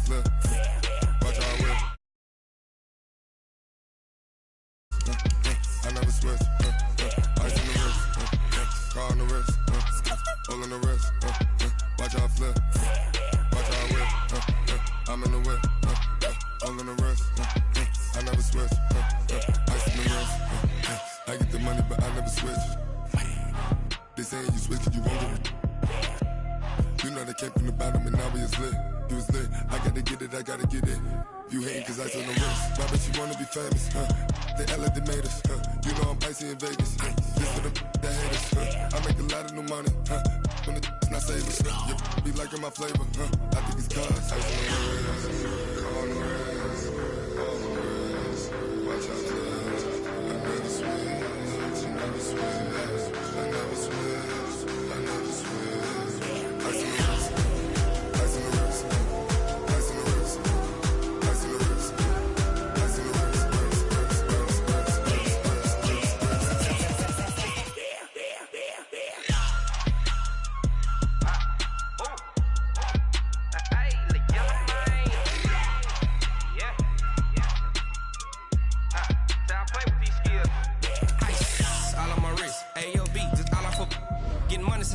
flip. Watch how I whip. I never switch. Ice in the wrist. Car on the wrist. Hole in the wrist. Watch how I flip. Watch how I whip. I'm in the whip. Hole in the wrist. I never switch. Ice in the wrist. I get the money, but I never switch. They saying you switch, you won't get it. You know they came from the bottom and now we is lit. You was lit, I gotta get it, I gotta get it. You hating cause ice on the wrist. Why bet you wanna be famous, They elevated, you know I'm icy in Vegas, This for the that haters, I make a lot of new money, When it's not savings, You be liking my flavor, I think it's cause ice on the wrist, on the wrist, on the wrist. Watch out, I never switch, I never switch, I never switch, I never switch. Ice on the wrist, ice on the wrist, ice on the wrist, ice on the wrist, ice on the wrist.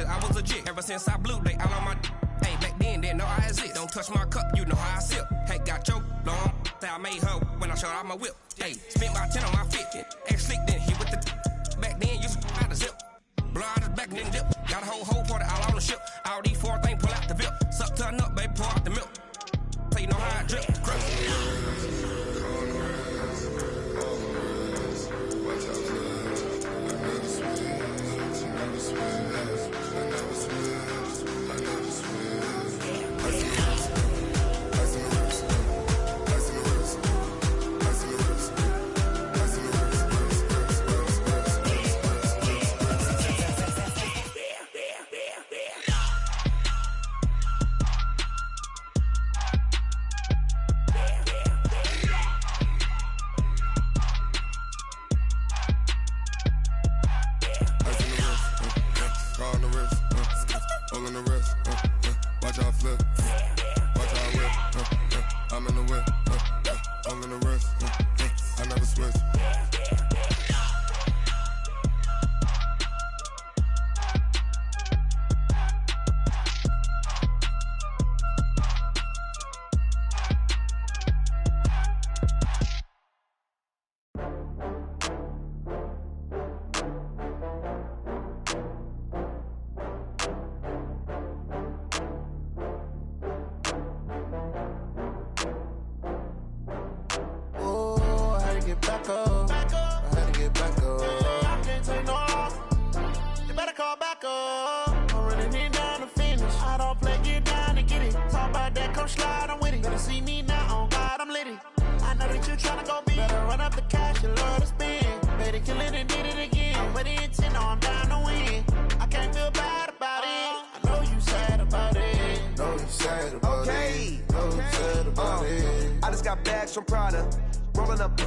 I was legit. Ever since I blew, they all on my hey, back then, didn't know I exist. Don't touch my cup, you know how I sip. Hey, got your long, I made her when I showed out my whip. Hey, spent about 10 on my fit. Ex-slick, then hit with the back then, used to out the zip. Blow out his back, then dip. Got a whole party all on the ship. All these four things, pull out the VIP. Suck to a nut, baby, pour out the milk. So you know how I drip. Crush. From Prada, rolling up.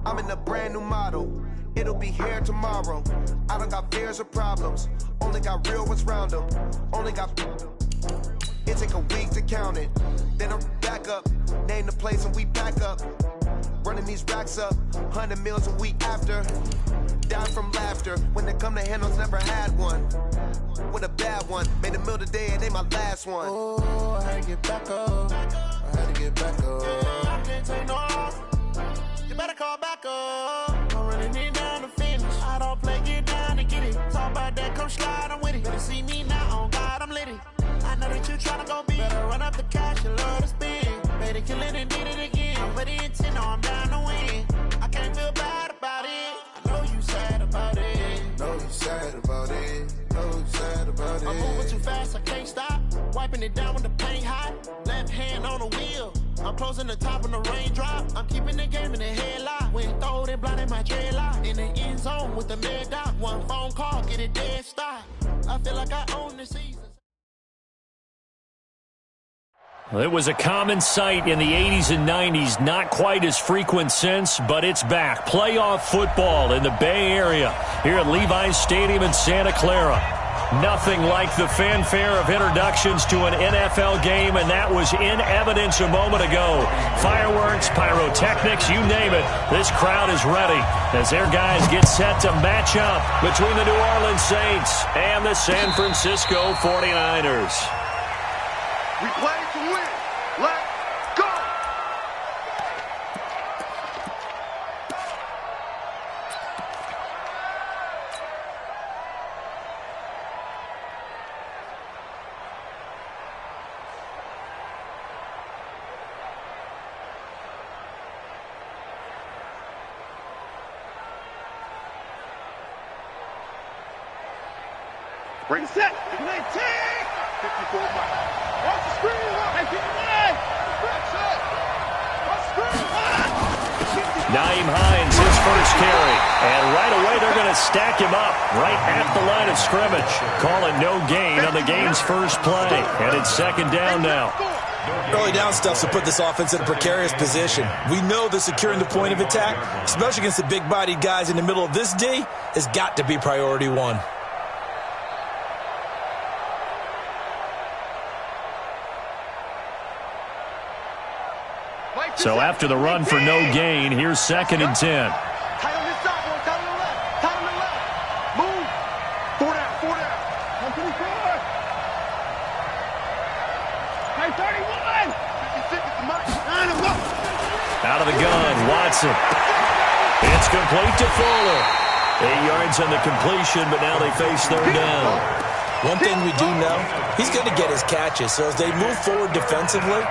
I'm in a brand new model. It'll be here tomorrow. I don't got fears or problems. Only got real ones round them. Only got. It take a week to count it. Then I'm back up. Name the place and we back up. Running these racks up. 100 meals a week after. Dying from laughter. When they come to handles, never had one. With a bad one. Made a meal today and they my last one. Oh, I had to get back up. I had to get back up. I can't take no loss. You better call back up. I'm running it down to finish. I don't play, get down to get it. Talk about that, come slide, I'm with it. Better see me now, on God, I'm litty. I know that you tryna go big. Better run up the cash, you love to spend. Better kill it and did it again. I'm with the intent, no, I'm down to win. I can't feel bad about it. I know you sad about it. Know you sad about it. Know you sad about it. I'm moving too fast, I can't stop. Wiping it down when the paint hot. Left hand on the wheel. I'm closing the top when the raindrop. I'm keeping the game in the headlock. When throwed and blinded my dreadlock. In the end zone with the mad dot. One phone call, get it dead stop. I feel like I own the season. Well, it was a common sight in the 80s and 90s. Not quite as frequent since, but it's back. Playoff football in the Bay Area here at Levi's Stadium in Santa Clara. Nothing like the fanfare of introductions to an NFL game, and that was in evidence a moment ago. Fireworks, pyrotechnics, you name it. This crowd is ready as their guys get set to match up between the New Orleans Saints and the San Francisco 49ers. We play to win. Let's go! Break set. 19. 54 miles. Watch the screen. Naeem Hines, his first carry. And right away, they're going to stack him up right at the line of scrimmage. Calling no gain on the game's first play. And it's second down now. Early down stuff to put this offense in a precarious position. We know that securing the point of attack, especially against the big-bodied guys in the middle of this D, has got to be priority one. So after the run for no gain, here's second and 10. Tight on this side, boy. Tight on the left. Tight on the left. Move. 4 down. 4 down. 124. Hey, 31. 56 is the mark. Out of the gun, Watson. It's complete to Fuller. 8 yards on the completion, but now they face third down. One thing we do know, he's going to get his catches. So as they move forward defensively,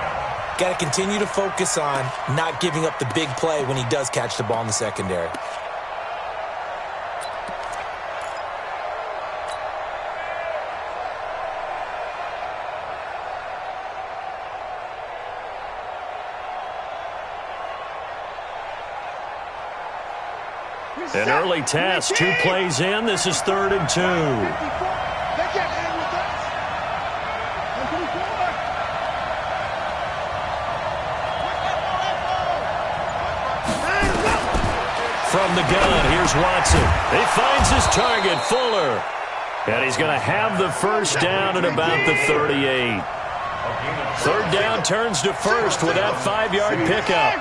got to continue to focus on not giving up the big play when he does catch the ball in the secondary. An early test, 2 plays in. This is 3rd and 2. From the gun, here's Watson. He finds his target, Fuller. And he's going to have the first down at about the 38. Third down turns to first with that 5-yard pickup.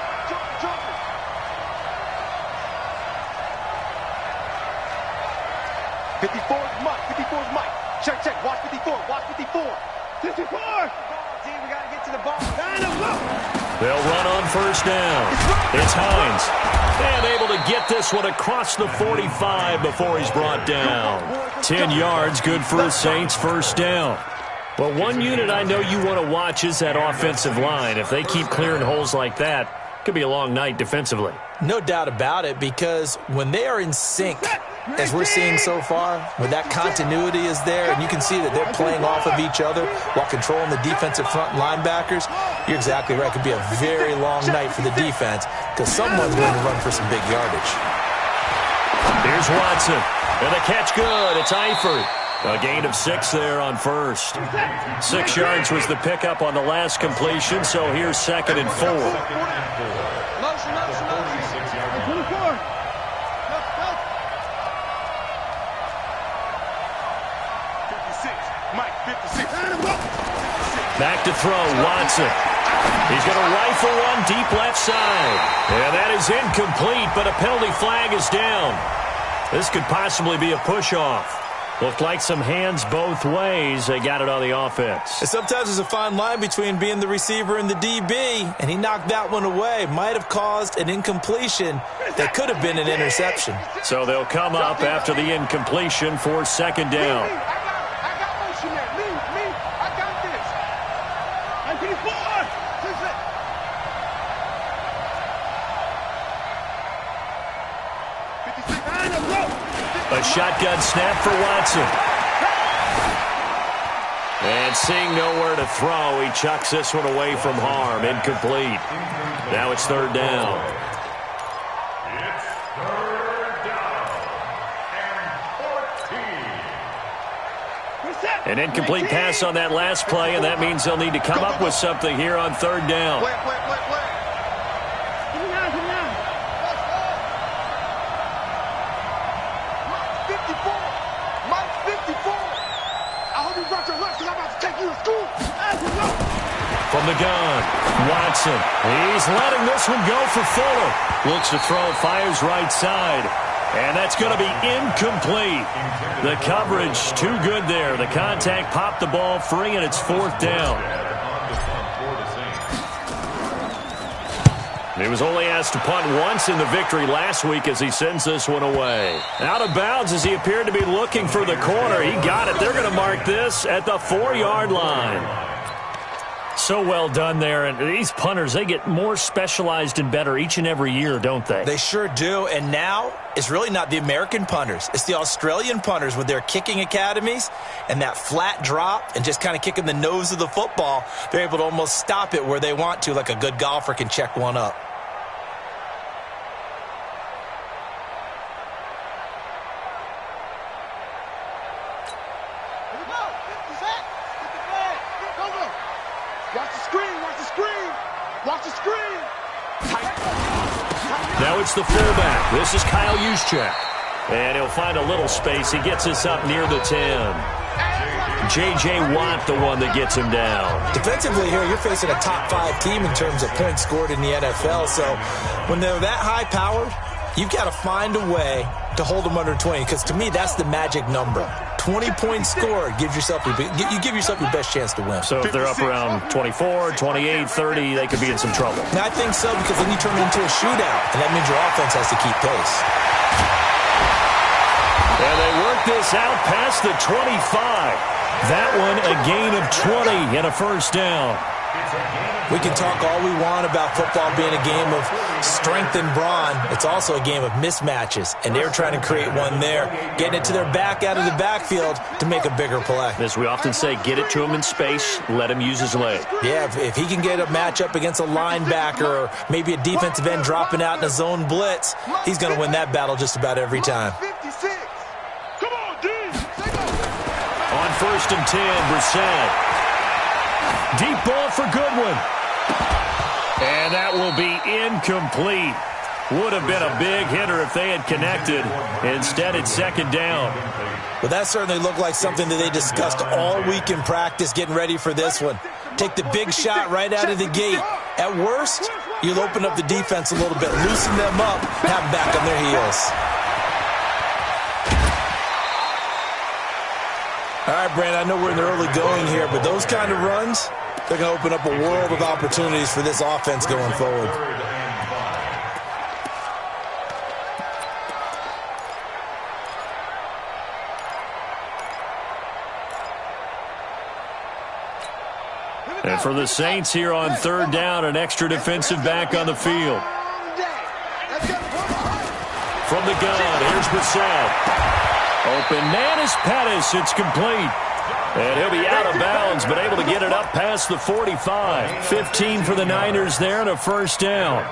54 is Mike. 54 is Mike. Check, check. Watch 54. Watch 54. 54. Team, we got to get to the ball. They'll run on first down. It's Hines. And able to get this one across the 45 before he's brought down. 10 yards, good for a Saints first down. Well, one unit I know you want to watch is that offensive line. If they keep clearing holes like that, it could be a long night defensively. No doubt about it, because when they are in sync, as we're seeing so far, when that continuity is there, and you can see that they're playing off of each other while controlling the defensive front linebackers, you're exactly right. It could be a very long night for the defense because someone's going to run for some big yardage. Here's Watson. And the catch good. It's Eifert. A gain of 6 there on first. 6 yards was the pickup on the last completion, so here's 2nd and 4. Back to throw, Watson. He's going to rifle one deep left side. And that is incomplete, but a penalty flag is down. This could possibly be a push-off. Looked like some hands both ways. They got it on the offense. And sometimes there's a fine line between being the receiver and the DB, and he knocked that one away. Might have caused an incompletion that could have been an interception. So they'll come up after the incompletion for 2nd down. A shotgun snap for Watson. And seeing nowhere to throw, he chucks this one away from harm. Incomplete. Now it's 3rd down. It's 3rd down and 14. An incomplete pass on that last play, and that means they'll need to come up with something here on 3rd down. From the gun, Watson. He's letting this one go for Fuller. Looks to throw, fires right side. And that's going to be incomplete. The coverage too good there. The contact popped the ball free, and it's 4th down. He was only asked to punt once in the victory last week as he sends this one away. Out of bounds as he appeared to be looking for the corner. He got it. They're going to mark this at the 4-yard line. So well done there. And these punters, they get more specialized and better each and every year, don't they? They sure do. And now it's really not the American punters. It's the Australian punters with their kicking academies and that flat drop and just kind of kicking the nose of the football. They're able to almost stop it where they want to, like a good golfer can check one up. Now it's the fullback. This is Kyle Juszczyk. And he'll find a little space. He gets us up near the 10. J.J. Watt, the one that gets him down. Defensively here, you're facing a top 5 team in terms of points scored in the NFL. So when they're that high-powered, you've got to find a way to hold them under 20. Because to me, that's the magic number. 20 points scored, you give yourself your best chance to win. So if they're up around 24, 28, 30, they could be in some trouble. And I think so, because then you turn it into a shootout, and that means your offense has to keep pace. And they work this out past the 25. That one a gain of 20 and a 1st down. We can talk all we want about football being a game of strength and brawn. It's also a game of mismatches, and they're trying to create one there, getting it to their back out of the backfield to make a bigger play. As we often say, get it to him in space, let him use his leg. Yeah, if he can get a matchup against a linebacker or maybe a defensive end dropping out in a zone blitz, he's going to win that battle just about every time. On 1st and 10, Brissett. Deep ball for Goodwin. And that will be incomplete. Would have been a big hitter if they had connected. Instead, it's 2nd down. Well, that certainly looked like something that they discussed all week in practice getting ready for this one. Take the big shot right out of the gate. At worst, you'll open up the defense a little bit, loosen them up, have them back on their heels. All right, Brandon, I know we're in the early going here, but those kind of runs, they're going to open up a world of opportunities for this offense going forward. And for the Saints here on 3rd down, an extra defensive back on the field. From the gun, here's Brissett. Open man is Pettis. It's complete. And he'll be out of bounds, but able to get it up past the 45. 15 for the Niners there and a 1st down.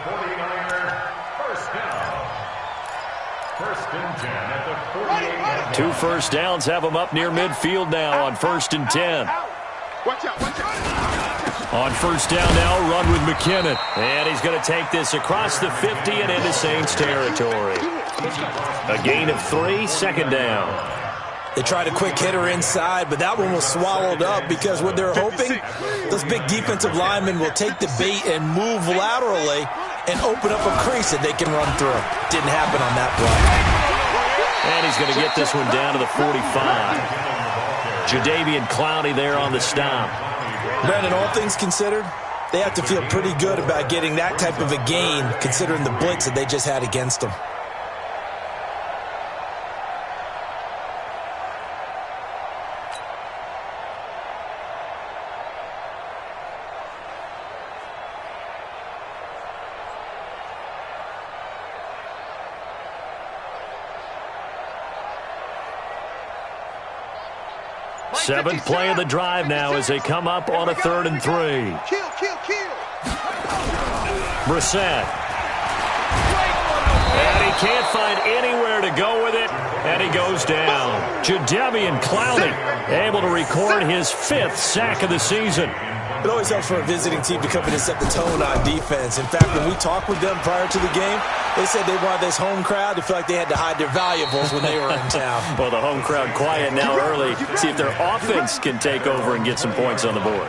2 1st downs have them up near midfield now on 1st and 10. On 1st down now, run with McKinnon. And he's going to take this across the 50 and into Saints territory. A gain of 3, 2nd down. They tried a quick hitter inside, but that one was swallowed up because what they're hoping, those big defensive linemen will take the bait and move laterally and open up a crease that they can run through. Didn't happen on that play. And he's going to get this one down to the 45. Jadeveon Clowney there on the stop. Brandon, all things considered, they have to feel pretty good about getting that type of a gain considering the blitz that they just had against them. Seventh play of the drive now as they come up on a 3rd and 3. Brissett. And he can't find anywhere to go with it, and he goes down. Jadeveon Clowney able to record his 5th sack of the season. It always helps for a visiting team to come in and set the tone on defense. In fact, when we talked with them prior to the game, they said they wanted this home crowd to feel like they had to hide their valuables when they were in town. Well, the home crowd quiet now early. See if their offense can take over and get some points on the board.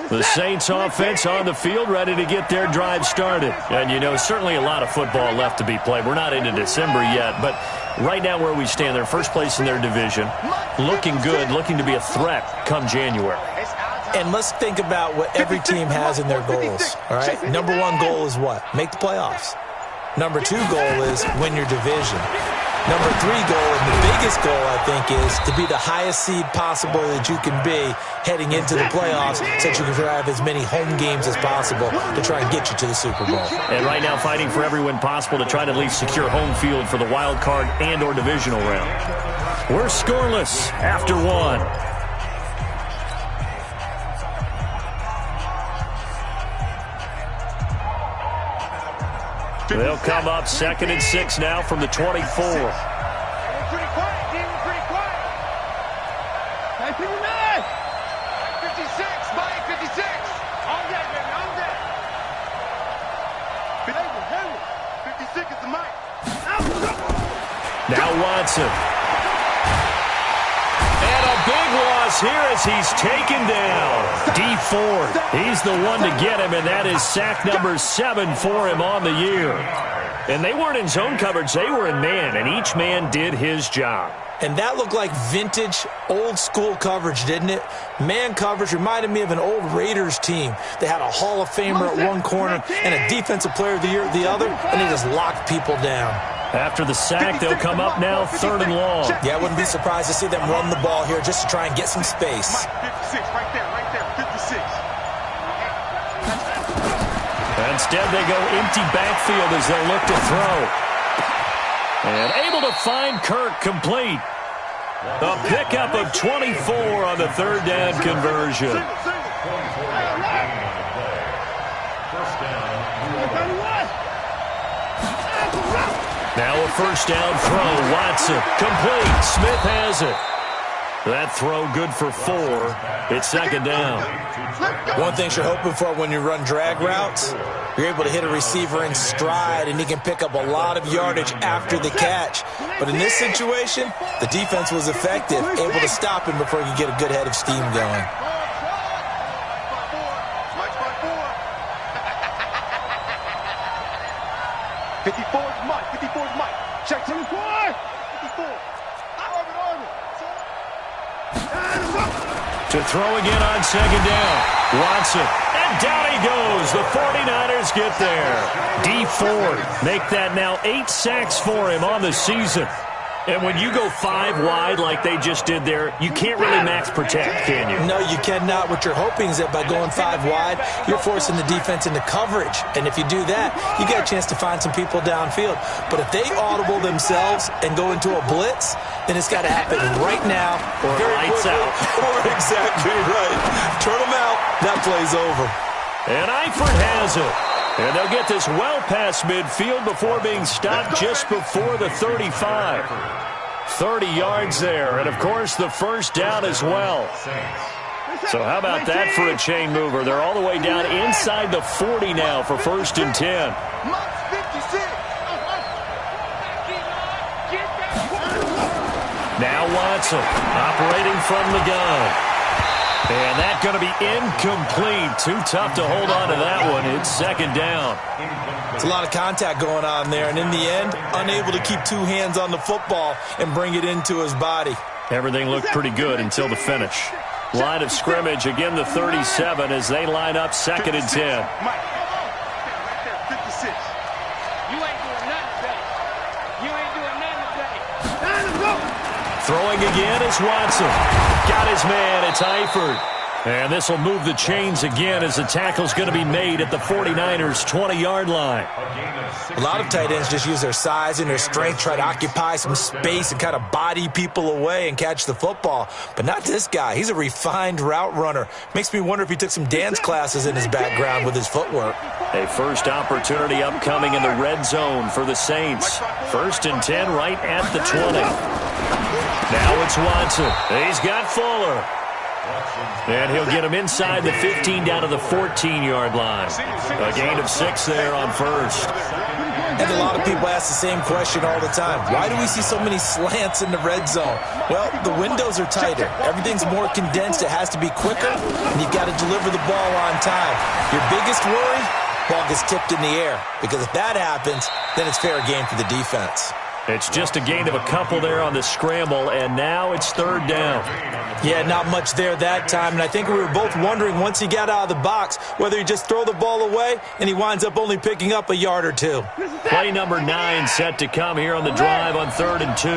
The Saints offense on the field, ready to get their drive started. And, you know, certainly a lot of football left to be played. We're not into December yet, but right now where we stand, they're first place in their division, looking good, looking to be a threat come January. And let's think about what every team has in their goals, all right? Number one goal is what? Make the playoffs. Number two goal is win your division. Number three goal, and the biggest goal, I think, is to be the highest seed possible that you can be heading into the playoffs so that you can have as many home games as possible to try and get you to the Super Bowl. And right now fighting for every win possible to try to at least secure home field for the wild card and or divisional round. We're scoreless after one. They'll come up 2nd and 6 now from the 24. Pretty quiet, team. We're pretty quiet. Hey, people, man. 56, Mike, 56. On deck, baby, on deck. Hayward, 56 is the mic. Now Watson. And a big loss here as he's taken down. D Ford, he's the one to get him, and that is sack number 7 for him on the year. And they weren't in zone coverage, they were in man, and each man did his job. And that looked like vintage, old-school coverage, didn't it? Man coverage reminded me of an old Raiders team. They had a Hall of Famer at one corner and a Defensive Player of the Year at the other, and they just locked people down. After the sack, they'll come up now 3rd and long. Yeah, I wouldn't be surprised to see them run the ball here just to try and get some space. 56, right there, 56. Instead, they go empty backfield as they'll look to throw. And able to find Kirk complete. A pickup of 24 on the 3rd down conversion. Now a 1st down throw. Watson complete. Smith has it. That throw good for 4. It's 2nd down. One thing you're hoping for when you run drag routes, you're able to hit a receiver in stride, and he can pick up a lot of yardage after the catch. But in this situation, the defense was effective, able to stop him before he could get a good head of steam going. Check 24. 54. To throw again on 2nd down. Watson. And down he goes. The 49ers get there. D Ford make that now 8 sacks for him on the season. And when you go 5 wide like they just did there, you can't really max protect, can you? No, you cannot. What you're hoping is that by going 5 wide, you're forcing the defense into coverage. And if you do that, you get a chance to find some people downfield. But if they audible themselves and go into a blitz, then it's got to happen right now. Or lights out. Or exactly right. Turn them out. That play's over. And Eifert has it. And they'll get this well past midfield before being stopped just before the 35. 30 yards there. And, of course, the 1st down as well. So how about that for a chain mover? They're all the way down inside the 40 now for 1st and 10. Now Watson operating from the gun. And that's going to be incomplete. Too tough to hold on to that one. It's 2nd down. It's a lot of contact going on there. And in the end, unable to keep 2 hands on the football and bring it into his body. Everything looked pretty good until the finish. Line of scrimmage, again the 37 as they line up 2nd and 10. Throwing again is Watson. Got his man. It's Eifert. And this will move the chains again as the tackle's going to be made at the 49ers' 20-yard line. A lot of tight ends just use their size and their strength, try to occupy some space and kind of body people away and catch the football. But not this guy. He's a refined route runner. Makes me wonder if he took some dance classes in his background with his footwork. A first opportunity upcoming in the red zone for the Saints. 1st and 10 right at the 20. Now it's Watson. He's got Fuller. And he'll get him inside the 15 down to the 14-yard line. A gain of 6 there on 1st. And a lot of people ask the same question all the time. Why do we see so many slants in the red zone? Well, the windows are tighter. Everything's more condensed. It has to be quicker, and you've got to deliver the ball on time. Your biggest worry? Ball gets tipped in the air. Because if that happens, then it's fair game for the defense. It's just a gain of a couple there on the scramble, and now it's third down. Yeah, not much there that time, and I think we were both wondering once he got out of the box whether he just throw the ball away, and he winds up only picking up a yard or two. Play number 9 set to come here on the drive on 3rd and 2.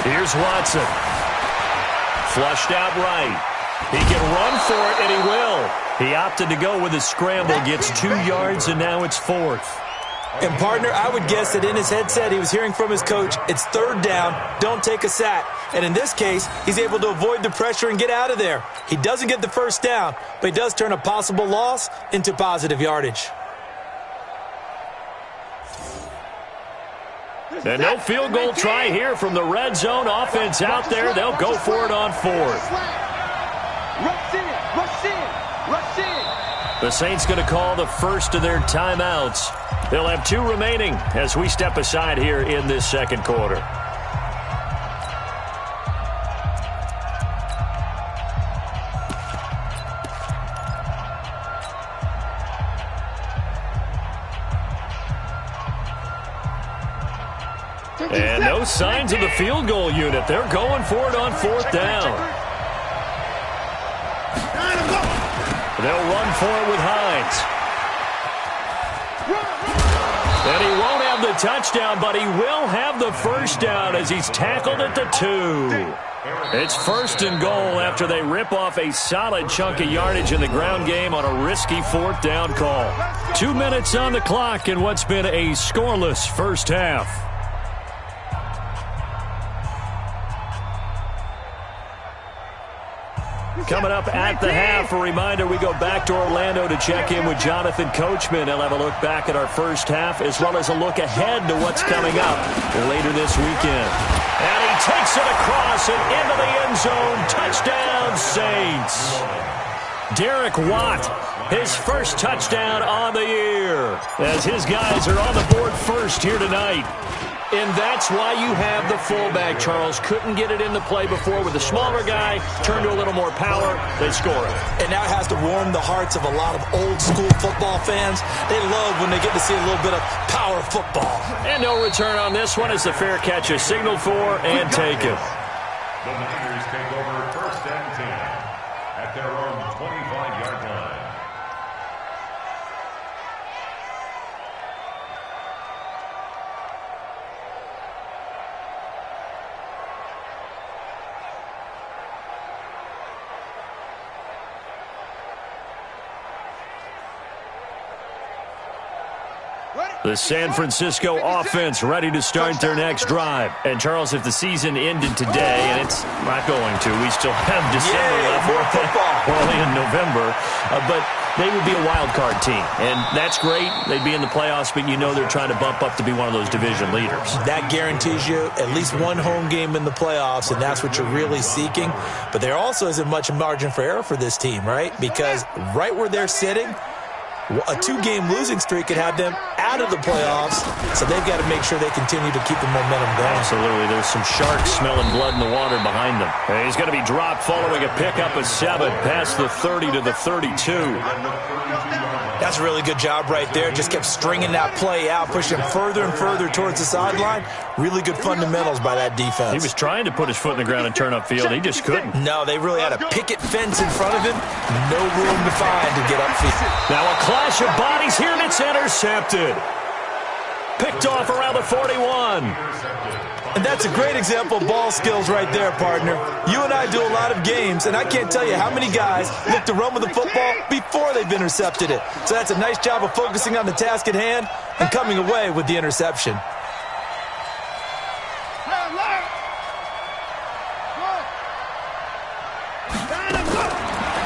Here's Watson. Flushed out right. He can run for it, and he will. He opted to go with a scramble, gets 2 yards, and now it's 4th. And, partner, I would guess that in his headset he was hearing from his coach, it's third down, don't take a sack. And in this case, he's able to avoid the pressure and get out of there. He doesn't get the first down, but he does turn a possible loss into positive yardage. And no field goal try here from the red zone offense out there. They'll go for it on 4th. Rush in, rush in, rush in. The Saints going to call the first of their timeouts. They'll have 2 remaining as we step aside here in this second quarter. And no signs of the field goal unit. They're going for it on 4th down. They'll run for it with Hines. And he won't have the touchdown, but he will have the first down as he's tackled at the 2. It's 1st and goal after they rip off a solid chunk of yardage in the ground game on a risky 4th down call. 2 minutes on the clock in what's been a scoreless first half. Coming up at the half, a reminder, we go back to Orlando to check in with Jonathan Coachman. He'll have a look back at our first half as well as a look ahead to what's coming up later this weekend. And he takes it across and into the end zone. Touchdown, Saints. Derek Watt, his first touchdown on the year, as his guys are on the board first here tonight. And that's why you have the fullback, Charles. Couldn't get it in the play before with a smaller guy. Turned to a little more power. They score it. And now it has to warm the hearts of a lot of old-school football fans. They love when they get to see a little bit of power football. And no return on this one as the fair catch is signaled for and taken. The Niners take over 1st and 10 at their own 25-yard line. The San Francisco offense ready to start their next drive. And, Charles, if the season ended today, and it's not going to, we still have December left. More football. We're only in November. But they would be a wild card team. And that's great. They'd be in the playoffs, but you know they're trying to bump up to be one of those division leaders. That guarantees you at least one home game in the playoffs, and that's what you're really seeking. But there also isn't much margin for error for this team, right? Because right where they're sitting, a 2-game losing streak could have them out of the playoffs, so they've got to make sure they continue to keep the momentum going. Absolutely. There's some sharks smelling blood in the water behind them. And he's going to be dropped following a pickup of 7 past the 30 to the 32. That's a really good job right there. Just kept stringing that play out, pushing further and further towards the sideline. Really good fundamentals by that defense. He was trying to put his foot in the ground and turn upfield. He just couldn't. No, they really had a picket fence in front of him. No room to find to get upfield. Now a clash of bodies here, and it's intercepted. Picked off around the 41. And that's a great example of ball skills right there, partner. You and I do a lot of games, and I can't tell you how many guys look to run with the football before they've intercepted it. So that's a nice job of focusing on the task at hand and coming away with the interception.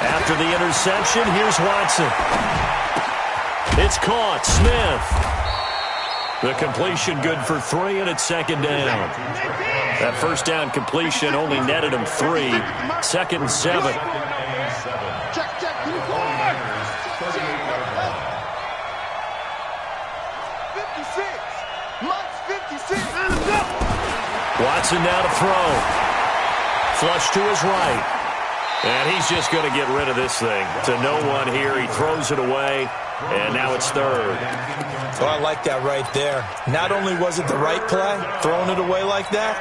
After the interception, here's Watson. It's caught. Smith. The completion good for 3, and it's 2nd down. That first down completion only netted him 3. 2nd and 7. Watson now to throw. Flush to his right. And he's just going to get rid of this thing. To no one here. He throws it away. And now it's third. Oh, I like that right there. Not only was it the right play, throwing it away like that,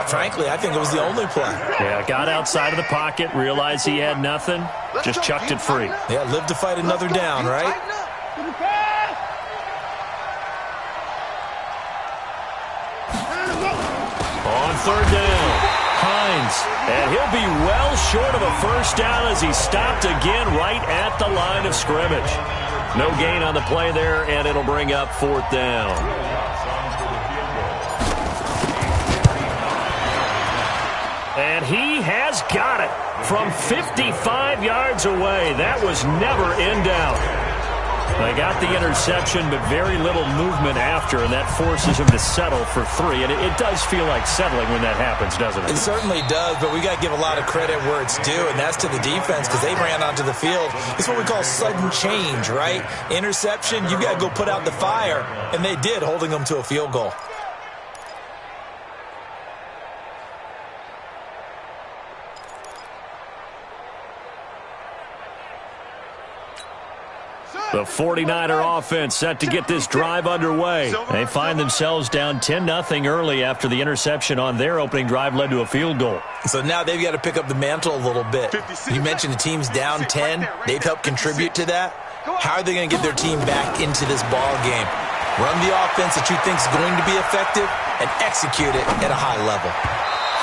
frankly, I think it was the only play. Yeah, got outside of the pocket, realized he had nothing, just chucked it free. Yeah, live to fight another down, right? On third down, Hines. And he'll be well short of a first down as he's stopped again right at the line of scrimmage. No gain on the play there, and it'll bring up fourth down. And he has got it from 55 yards away. That was never in doubt. They got the interception, but very little movement after, and that forces him to settle for three. And it does feel like settling when that happens, doesn't it? It certainly does, but we got to give a lot of credit where it's due, and that's to the defense because they ran onto the field. It's what we call sudden change, right? Interception, you got to go put out the fire, and they did, holding them to a field goal. The 49er offense set to get this drive underway. They find themselves down 10-0 early after the interception on their opening drive led to a field goal. So now they've got to pick up the mantle a little bit. You mentioned the team's down 10. They've helped contribute to that. How are they going to get their team back into this ball game? Run the offense that you think is going to be effective and execute it at a high level.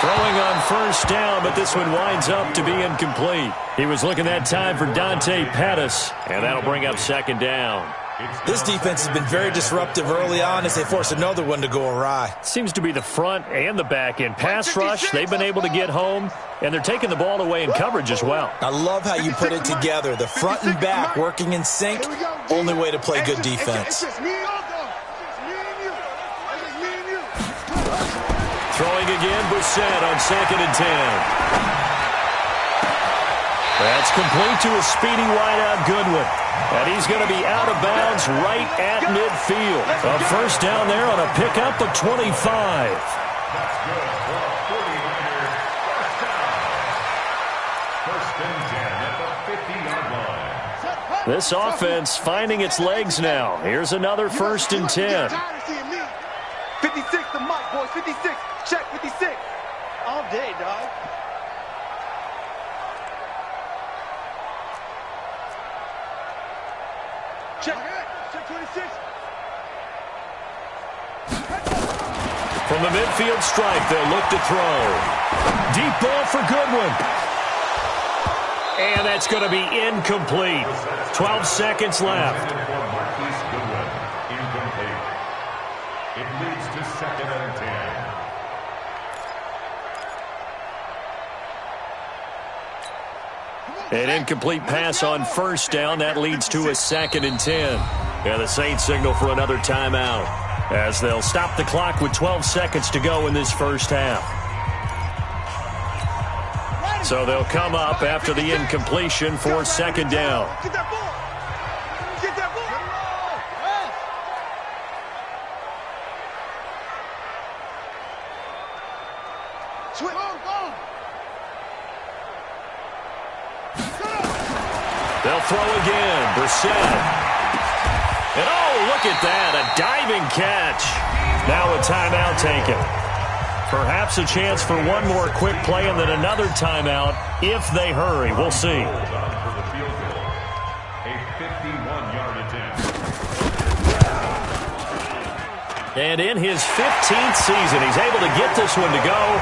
Throwing on first down, but this one winds up to be incomplete. He was looking that time for Dante Pettis, and that'll bring up second down. This defense has been very disruptive early on as they force another one to go awry. Seems to be the front and the back end. Pass rush, they've been able to get home, and they're taking the ball away in coverage as well. I love how you put it together. The front and back working in sync, only way to play good defense. Throwing again, Brissett on 2nd and 10. That's complete to a speedy wideout Goodwin. And he's going to be out of bounds right at midfield. A first down there on a pickup of 25. That's good for a 49er first down. First and 10 at the 50-yard line. This offense finding its legs now. Here's another first and 10. 56 to Mike, boys. 56. Check 56. All day, dog. Check 26. From the midfield stripe, they'll look to throw. Deep ball for Goodwin. And that's going to be incomplete. 12 seconds left. It leads to 2nd and 10. An incomplete pass on first down. That leads to a 2nd and 10. And the Saints signal for another timeout as they'll stop the clock with 12 seconds to go in this first half. So they'll come up after the incompletion for 2nd down. Get that ball. Get that ball. Switch. Go. They'll throw again. Brissett. And oh, look at that. A diving catch. Now a timeout taken. Perhaps a chance for one more quick play and then another timeout if they hurry. We'll see. A 51-yard attempt. And in his 15th season, he's able to get this one to go.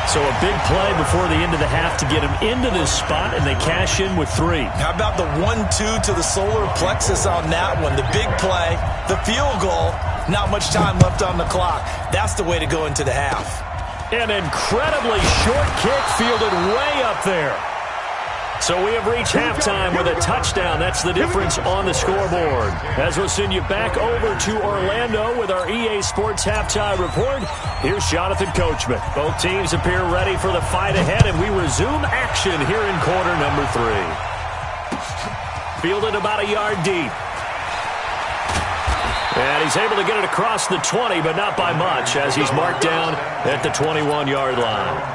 So a big play before the end of the half to get him into this spot, and they cash in with 3. How about the 1-2 to the solar plexus on that one? The big play, the field goal, not much time left on the clock. That's the way to go into the half. An incredibly short kick fielded way up there. So we have reached halftime with a touchdown. That's the difference on the scoreboard. As we'll send you back over to Orlando with our EA Sports Halftime Report, here's Jonathan Coachman. Both teams appear ready for the fight ahead, and we resume action here in quarter number 3. Fielded about a yard deep. And he's able to get it across the 20, but not by much, as he's marked down at the 21-yard line.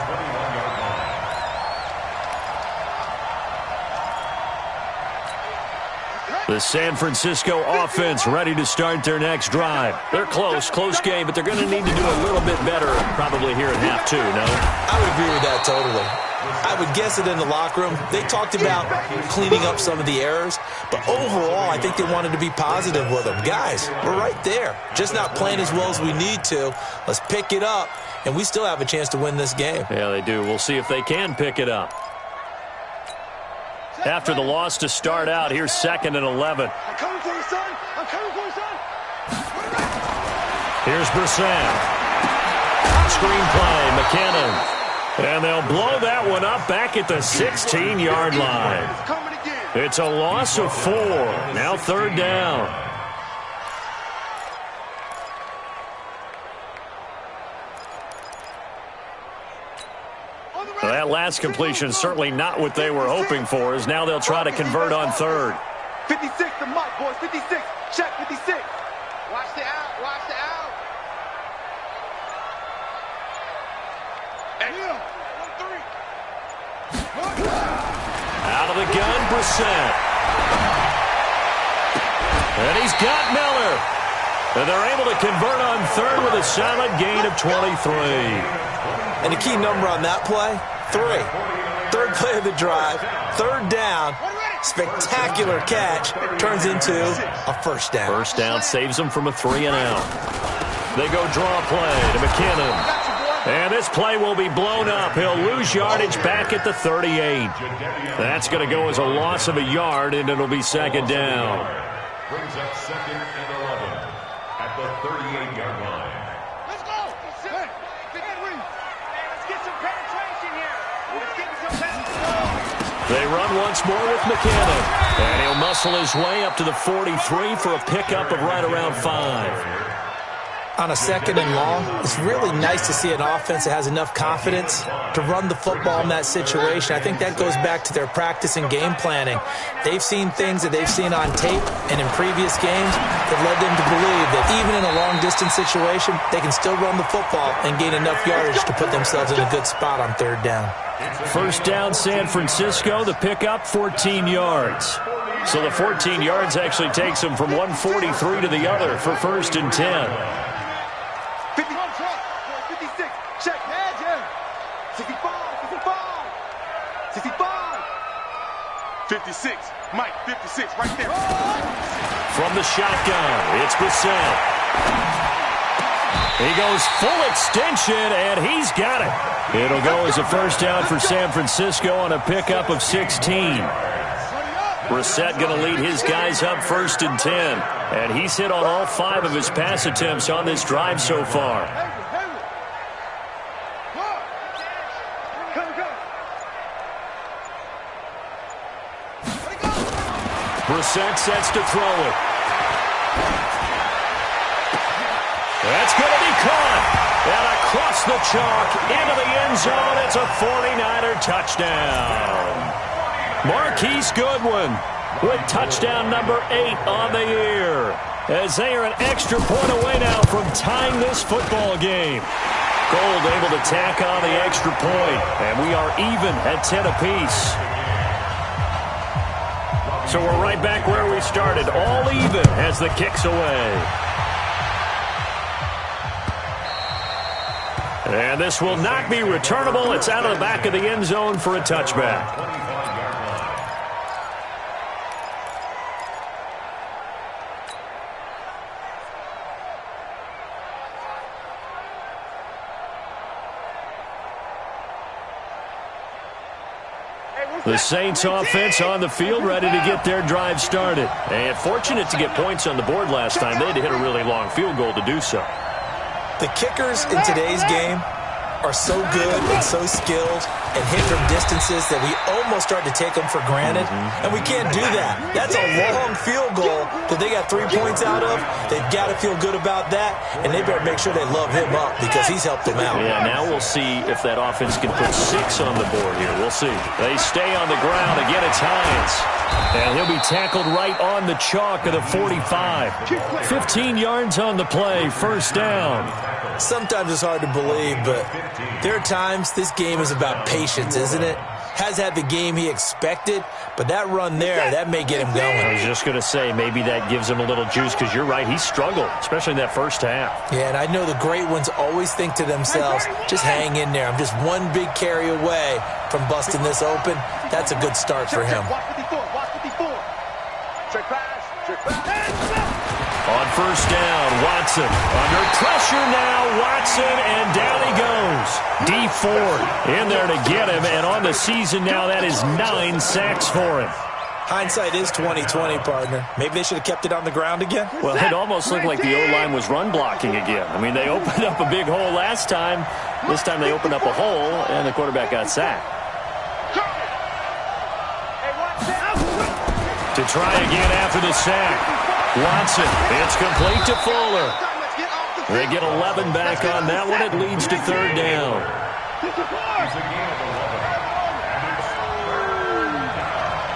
The San Francisco offense ready to start their next drive. They're close game, but they're going to need to do a little bit better probably here in half two, no? I would agree with that totally. I would guess it in the locker room. They talked about cleaning up some of the errors, but overall, I think they wanted to be positive with them. Guys, we're right there. Just not playing as well as we need to. Let's pick it up, and we still have a chance to win this game. Yeah, they do. We'll see if they can pick it up. After the loss to start out, here's 2nd and 11. I'm coming for you, son. I'm coming for you, son. Here's Brissett. Screen play, McKinnon. And they'll blow that one up back at the 16-yard line. It's a loss of 4. Now 3rd down. Well, that last completion certainly not what they were hoping for, as now they'll try to convert on 3rd. 56 to Mike, boys. 56. Check 56. Watch the out. Watch the out. Out of the gun, Brissett. And he's got Miller. And they're able to convert on 3rd with a solid gain of 23. And the key number on that play, 3. 3rd play of the drive, 3rd down, spectacular catch, turns into a 1st down. 1st down saves them from a 3 and out. They go draw play to McKinnon. And this play will be blown up. He'll lose yardage back at the 38. That's going to go as a loss of a yard, and it'll be 2nd down. Brings up 2nd and 11 at the 38-yard line. Let's go. Let's get some penetration here. Let's get some penetration. They run once more with McKinnon. And he'll muscle his way up to the 43 for a pickup of right around 5. On a 2nd and long, it's really nice to see an offense that has enough confidence to run the football in that situation. I think that goes back to their practice and game planning. They've seen things that they've seen on tape and in previous games that led them to believe that even in a long-distance situation, they can still run the football and gain enough yardage to put themselves in a good spot on 3rd down. 1st down, San Francisco. The pickup, 14 yards. So the 14 yards actually takes them from 143 to the other for 1st and 10. 56. Mike, 56, right there. From the shotgun, it's Brissett. He goes full extension, and he's got it. It'll go as a 1st down for San Francisco on a pickup of 16. Brissett going to lead his guys up 1st and 10. And he's hit on all 5 of his pass attempts on this drive so far. Brissett sets to throw it. That's going to be caught. And across the chalk into the end zone. It's a 49er touchdown. Marquise Goodwin with touchdown number 8 on the year, as they are an extra point away now from tying this football game. Gold able to tack on the extra point, and we are even at 10 apiece. So we're right back where we started, all even as the kick's away. And this will not be returnable. It's out of the back of the end zone for a touchback. The Saints offense on the field ready to get their drive started. And fortunate to get points on the board last time. They had to hit a really long field goal to do so. The kickers in today's game are so good and so skilled and hit from distances that we almost start to take them for granted, and we can't do that. That's a long field goal that they got 3 points out of. They've got to feel good about that, and they better make sure they love him up because he's helped them out. Yeah, now we'll see if that offense can put 6 on the board here. We'll see. They stay on the ground. Again, it's Hines. And he'll be tackled right on the chalk of the 45. 15 yards on the play, first down. Sometimes it's hard to believe, but there are times this game is about patience, isn't it? Has had the game he expected, but that run there, that may get him going. I was just going to say, maybe that gives him a little juice, because you're right, he struggled, especially in that first half. Yeah, and I know the great ones always think to themselves, just hang in there. I'm just one big carry away from busting this open. That's a good start for him. On first down, Watson under pressure now. Watson, and down he goes. D Ford in there to get him, and on the season now, that is 9 sacks for him. Hindsight is 20/20, partner. Maybe they should have kept it on the ground again. Well, it almost looked like the O-line was run blocking again. I mean, they opened up a big hole last time. This time they opened up a hole, and the quarterback got sacked. To try again after the sack. Watson, it's complete to Fuller. They get 11 back on that one. It leads to third down.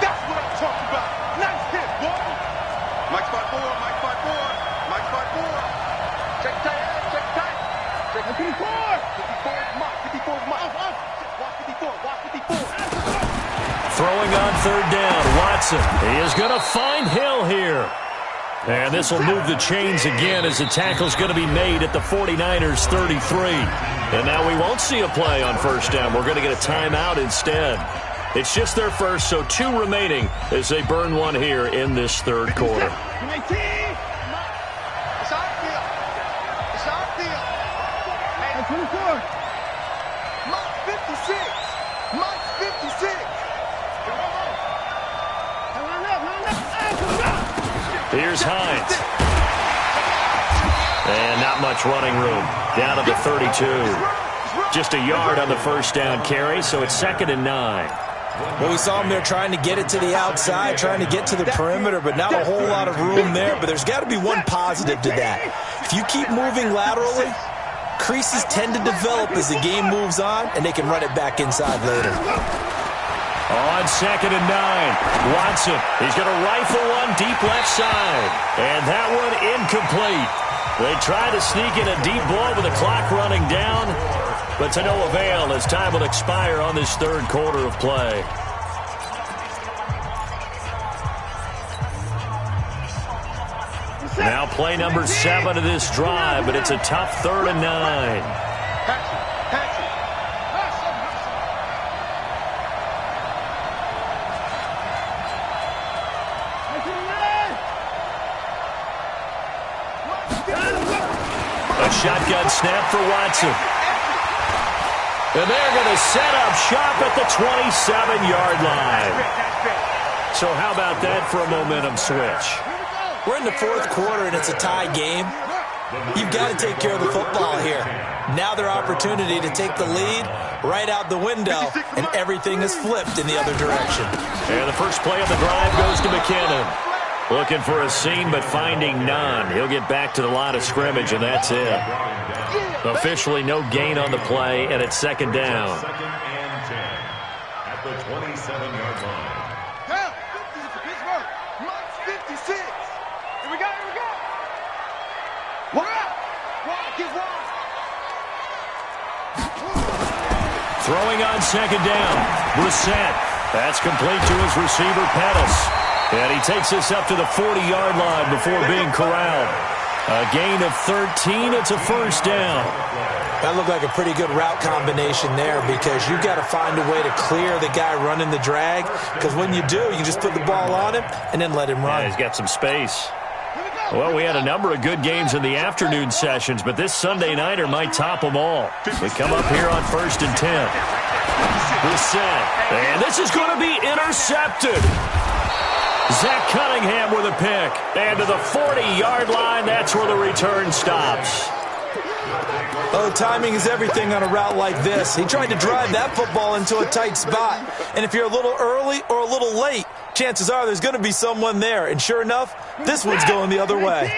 That's what I'm talking about. Nice hit, boy. Mike 5-4, Mike 5-4, Mike 5-4. Check tight, check tight. Check 54. 54, Mike, 54, Mike. Watch 54, watch 54. Throwing on third down, Watson. He is going to find Hill here. And this will move the chains again as the tackle's going to be made at the 49ers 33. And now we won't see a play on first down. We're going to get a timeout instead. It's just their first, so 2 remaining as they burn one here in this third quarter. It's our deal. It's our deal. Hey, 24. Mike 56. Mike 56. Here's Hines. And not much running room. Down to the 32. Just a yard on the first down carry, so it's 2nd and 9. Well, we saw him there trying to get it to the outside, trying to get to the perimeter, but not a whole lot of room there. But there's got to be one positive to that. If you keep moving laterally, creases tend to develop as the game moves on, and they can run it back inside later. On 2nd and 9, Watson. He's going to rifle one deep left side. And that one incomplete. They try to sneak in a deep ball with the clock running down, but to no avail as time will expire on this third quarter of play. Now play number 7 of this drive, but it's a tough 3rd and 9. A shotgun snap for Watson. And they're going to set up shop at the 27-yard line. So how about that for a momentum switch? We're in the fourth quarter, and it's a tie game. You've got to take care of the football here. Now their opportunity to take the lead right out the window, and everything is flipped in the other direction. And the first play of the drive goes to McKinnon. Looking for a seam, but finding none. He'll get back to the line of scrimmage, and that's it. Officially no gain on the play, and it's 2nd down. 2nd and 10 at the 27-yard line. Down. 50 for Pittsburgh. Mike's 56. Here we go, here we go. What up? Walk, get walk. Throwing on 2nd down. Brissett. That's complete to his receiver, Pettis. And he takes us up to the 40-yard line before being corralled. A gain of 13. It's a first down. That looked like a pretty good route combination there because you've got to find a way to clear the guy running the drag, because when you do, you just put the ball on him and then let him run. Yeah, he's got some space. Well, we had a number of good games in the afternoon sessions, but this Sunday nighter might top them all. We come up here on 1st and 10. Brissett. And this is going to be intercepted. Zach Cunningham with a pick. And to the 40-yard line, that's where the return stops. Oh, timing is everything on a route like this. He tried to drive that football into a tight spot. And if you're a little early or a little late, chances are there's going to be someone there. And sure enough, this one's going the other way.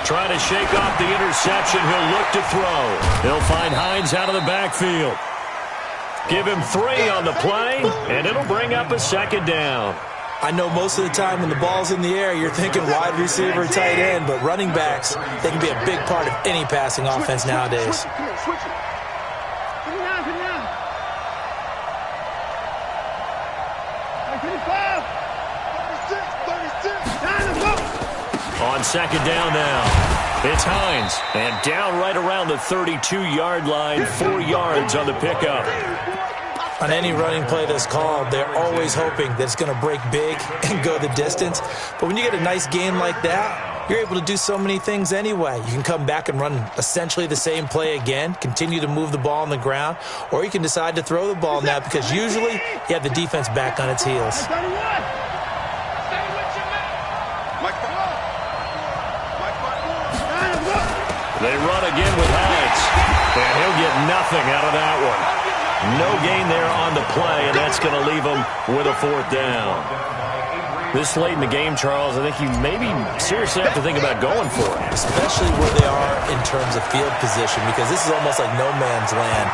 Trying to shake off the interception. He'll look to throw. He'll find Hines out of the backfield. Give him 3 on the play, and it'll bring up a second down. I know most of the time when the ball's in the air, you're thinking wide receiver, tight end, but running backs, they can be a big part of any passing offense nowadays. On second down now, it's Hines, and down right around the 32-yard line, 4 yards on the pickup. On any running play that's called, they're always hoping that it's going to break big and go the distance. But when you get a nice game like that, you're able to do so many things anyway. You can come back and run essentially the same play again, continue to move the ball on the ground, or you can decide to throw the ball now because usually you have the defense back on its heels. They run again with Hines, and he'll get nothing out of that one. No gain there on the play, and that's going to leave him with a 4th down. This late in the game, Charles, I think you maybe seriously have to think about going for it. Especially where they are in terms of field position, because this is almost like no man's land.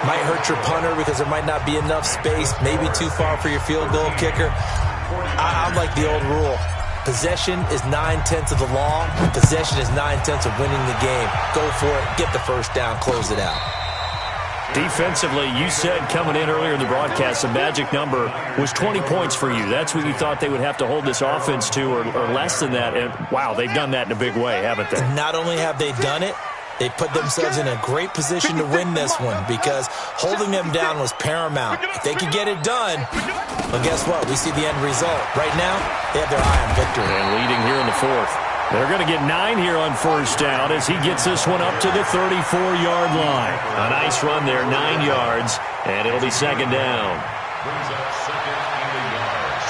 Might hurt your punter because there might not be enough space, maybe too far for your field goal kicker. I like the old rule. Possession is 9/10 of the law. Possession is 9/10 of winning the game. Go for it. Get the first down. Close it out. Defensively, you said coming in earlier in the broadcast, the magic number was 20 points for you. That's what you thought they would have to hold this offense to, or less than that. And, wow, they've done that in a big way, haven't they? Not only have they done it, they put themselves in a great position to win this one because holding them down was paramount. If they could get it done, well, guess what? We see the end result. Right now, they have their eye on victory. And leading here in the 4th. They're going to get 9 here on first down as he gets this one up to the 34-yard line. A nice run there, 9 yards, and it'll be second down. Brings up second and a yard.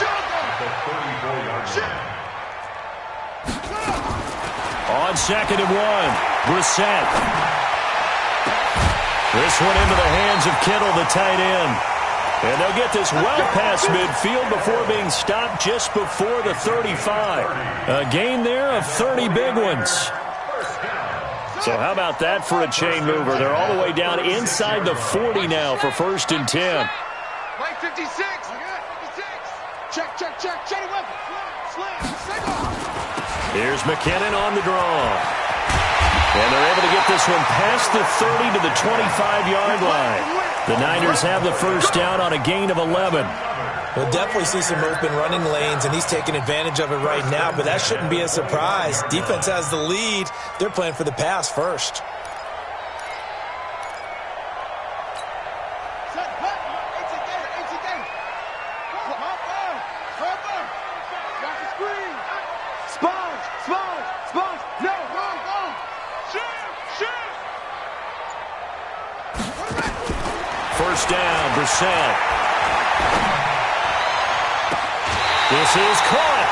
The 34-yard line. On 2nd and 1, Brissett. This one into the hands of Kittle, the tight end. And they'll get this well past midfield before being stopped just before the 35. A gain there of 30 big ones. So how about that for a chain mover? They're all the way down inside the 40 now for 1st and 10. Right 56. Check. Here's McKinnon on the draw. And they're able to get this one past the 30 to the 25-yard line. The Niners have the first down on a gain of 11. We'll definitely see some open running lanes, and he's taking advantage of it right now, but that shouldn't be a surprise. Defense has the lead. They're playing for the pass first. First down, Brissett. This is caught.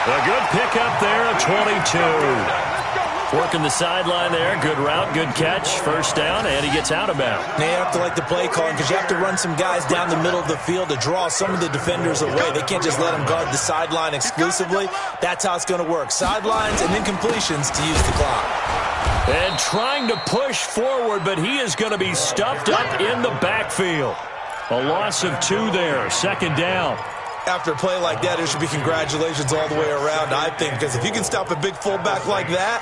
A good pickup there, a 22. Working the sideline there. Good route, good catch. First down, and he gets out of bounds. Now you have to like the play calling because you have to run some guys down the middle of the field to draw some of the defenders away. They can't just let them guard the sideline exclusively. That's how it's going to work. Sidelines and incompletions to use the clock. And trying to push forward, but he is going to be stuffed up in the backfield. A loss of 2 there, second down. After a play like that, there should be congratulations all the way around, I think, because if you can stop a big fullback like that,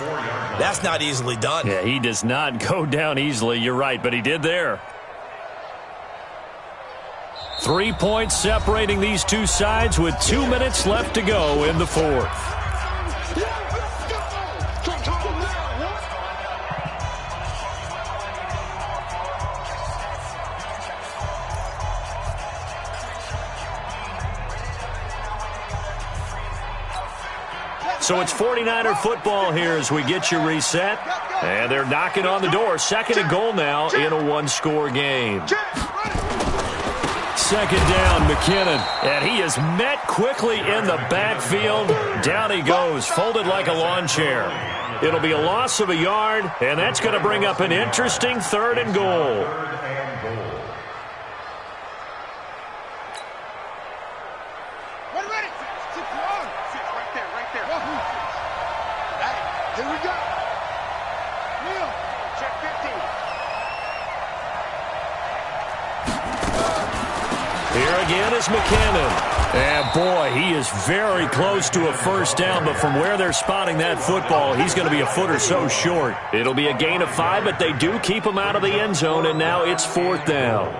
that's not easily done. Yeah, he does not go down easily, you're right, but he did there. 3 points separating these two sides with 2 minutes left to go in the 4th. So it's 49er football here as we get you reset. And they're knocking on the door. 2nd and goal now in a one-score game. 2nd down, McKinnon. And he is met quickly in the backfield. Down he goes, folded like a lawn chair. It'll be a loss of a yard, and that's going to bring up an interesting 3rd and goal. Here we go. Neil, check 15. Here again is McKinnon. And, boy, he is very close to a first down, but from where they're spotting that football, he's going to be a foot or so short. It'll be a gain of 5, but they do keep him out of the end zone, and now it's 4th down.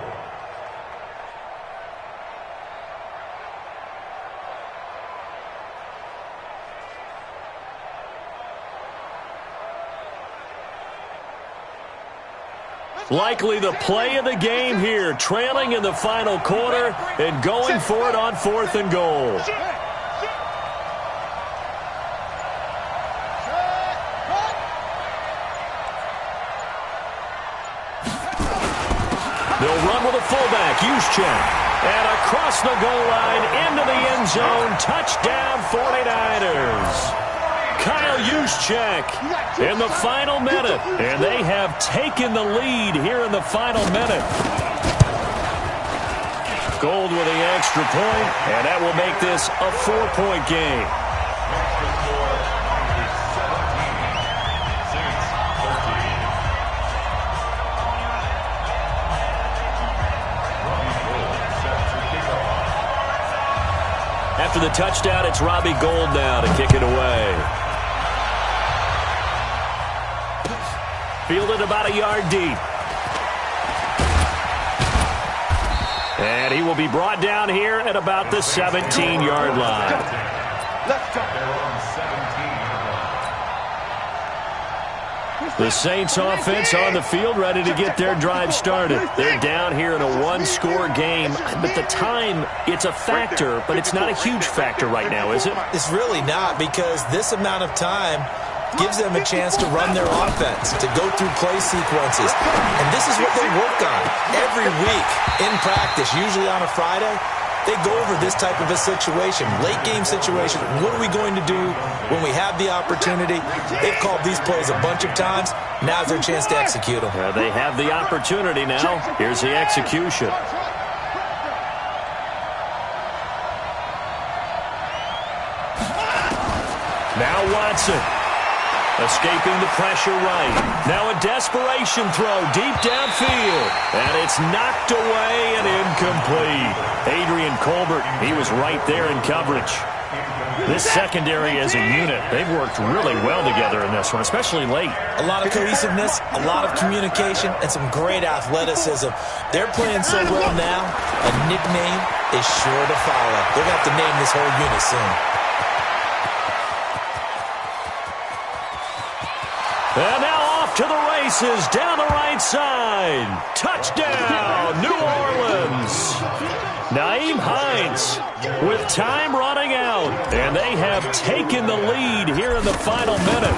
Likely the play of the game here, trailing in the final quarter and going for it on 4th and goal. They'll run with a fullback, Juszczyk. And across the goal line, into the end zone, touchdown 49ers. Kyle Juszczyk in the final minute, and they have taken the lead here in the final minute. Gold with the extra point, and that will make this a 4-point game. After the touchdown, it's Robbie Gould now to kick it away. Fielded about a yard deep. And he will be brought down here at about the 17-yard line. The Saints offense on the field ready to get their drive started. They're down here in a one-score game. But the time, it's a factor, but it's not a huge factor right now, is it? It's really not, because this amount of time gives them a chance to run their offense, to go through play sequences. And this is what they work on every week in practice, usually on a Friday. They go over this type of a situation, late-game situation. What are we going to do when we have the opportunity? They've called these plays a bunch of times. Now's their chance to execute them. They have the opportunity now. Here's the execution. Now Watson. Escaping the pressure right. Now a desperation throw deep downfield. And it's knocked away and incomplete. Adrian Colbert, he was right there in coverage. This secondary as a unit, they've worked really well together in this one, especially late. A lot of cohesiveness, a lot of communication, and some great athleticism. They're playing so well now, a nickname is sure to follow. They're going to have to name this whole unit soon. And now off to the races, down the right side. Touchdown, New Orleans. Naeem Hines with time running out. And they have taken the lead here in the final minute.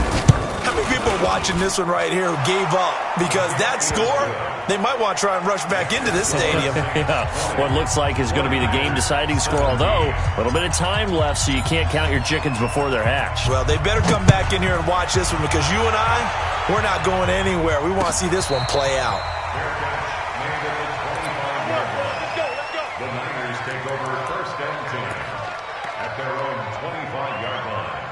How many people are watching this one right here who gave up? Because that score, they might want to try and rush back into this stadium. Yeah, what looks like is going to be the game-deciding score, although a little bit of time left, so you can't count your chickens before they're hatched. Well, they better come back in here and watch this one, because you and I, we're not going anywhere. We want to see this one play out. The Niners take over 1st and 10 at their own 25-yard line.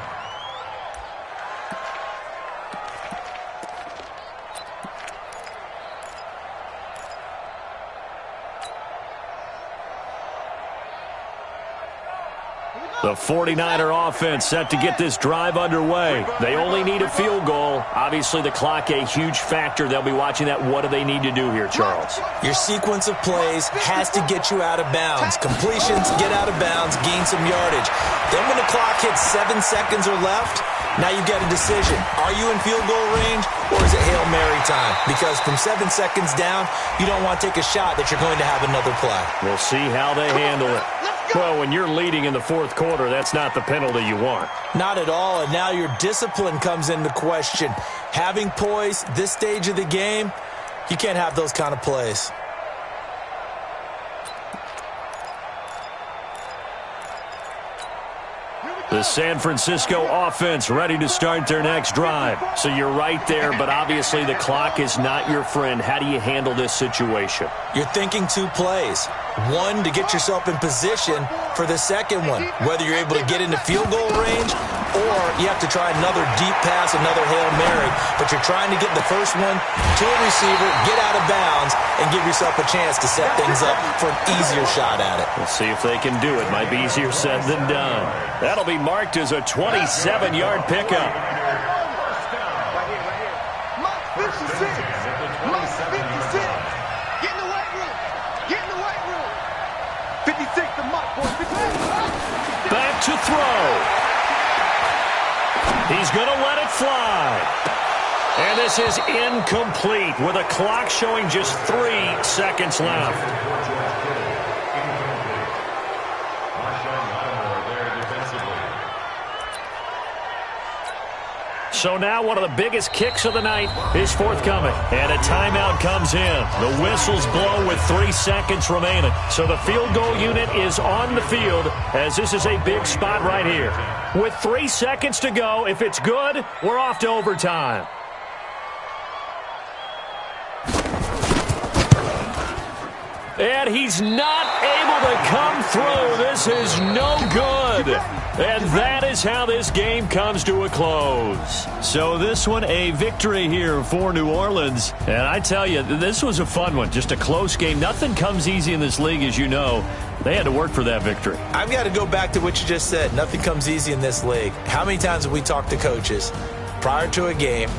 The 49er offense set to get this drive underway. They only need a field goal. Obviously, the clock a huge factor. They'll be watching that. What do they need to do here, Charles? Your sequence of plays has to get you out of bounds. Completions, get out of bounds, gain some yardage. Then when the clock hits 7 seconds or left, now you get a decision. Are you in field goal range, or is it Hail Mary time? Because from 7 seconds down, you don't want to take a shot that you're going to have another play. We'll see how they handle it. Let's go! Well, when you're leading in the fourth quarter, that's not the penalty you want. Not at all, and now your discipline comes into question. Having poise this stage of the game, you can't have those kind of plays. The San Francisco offense ready to start their next drive. So you're right there, but obviously the clock is not your friend. How do you handle this situation? You're thinking two plays. One, to get yourself in position for the second one, whether you're able to get into field goal range or you have to try another deep pass, another Hail Mary. But you're trying to get the first one to a receiver, get out of bounds, and give yourself a chance to set things up for an easier shot at it. We'll see if they can do it. Might be easier said than done. That'll be marked as a 27-yard pickup. Back to throw. He's going to let it fly. And this is incomplete with a clock showing just 3 seconds left. So now one of the biggest kicks of the night is forthcoming. And a timeout comes in. The whistles blow with 3 seconds remaining. So the field goal unit is on the field as this is a big spot right here. With 3 seconds to go, if it's good, we're off to overtime. And he's not able to come through. This is no good. And that is how this game comes to a close. So this one, a victory here for New Orleans. And I tell you, this was a fun one. Just a close game. Nothing comes easy in this league, as you know. They had to work for that victory. I've got to go back to what you just said. Nothing comes easy in this league. How many times have we talked to coaches prior to a game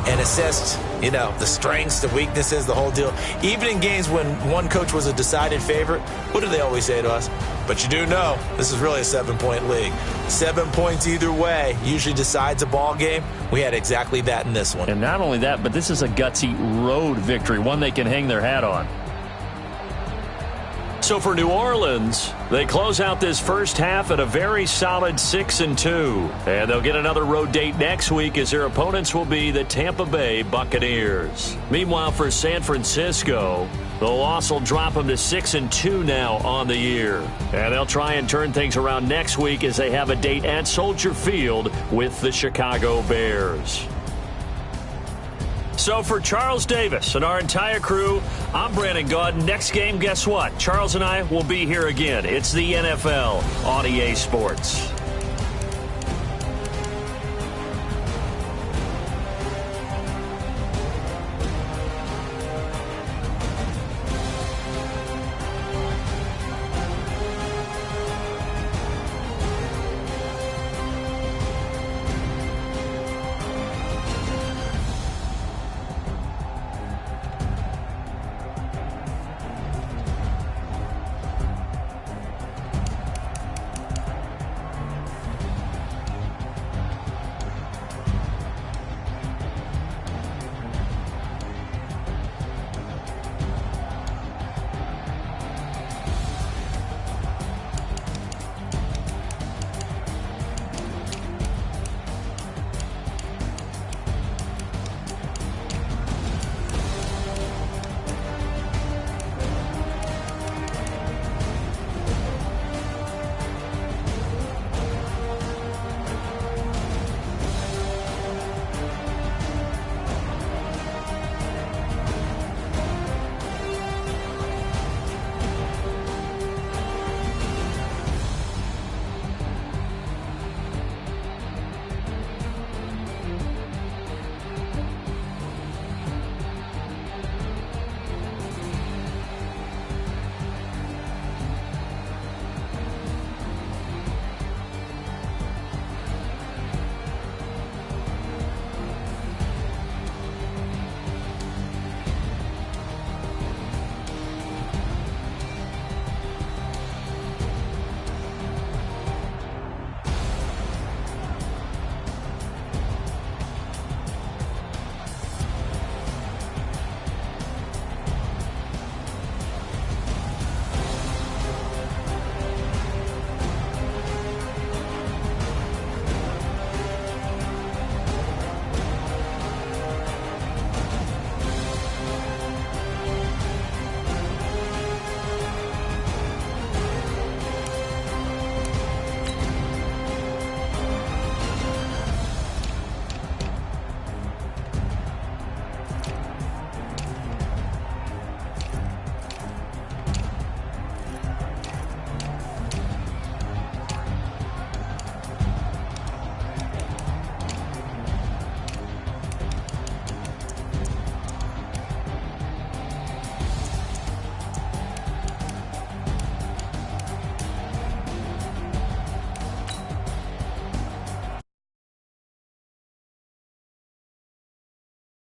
and assessed, you know, the strengths, the weaknesses, the whole deal? Even in games when one coach was a decided favorite, what do they always say to us? But you do know this is really a 7-point league. 7 points either way usually decides a ball game. We had exactly that in this one. And not only that, but this is a gutsy road victory, one they can hang their hat on. So for New Orleans, they close out this first half at a very solid 6-2. And they'll get another road date next week as their opponents will be the Tampa Bay Buccaneers. Meanwhile, for San Francisco, the loss will drop them to 6-2 now on the year. And they'll try and turn things around next week as they have a date at Soldier Field with the Chicago Bears. So for Charles Davis and our entire crew, I'm Brandon Gaud. Next game, guess what? Charles and I will be here again. It's the NFL on EA Sports.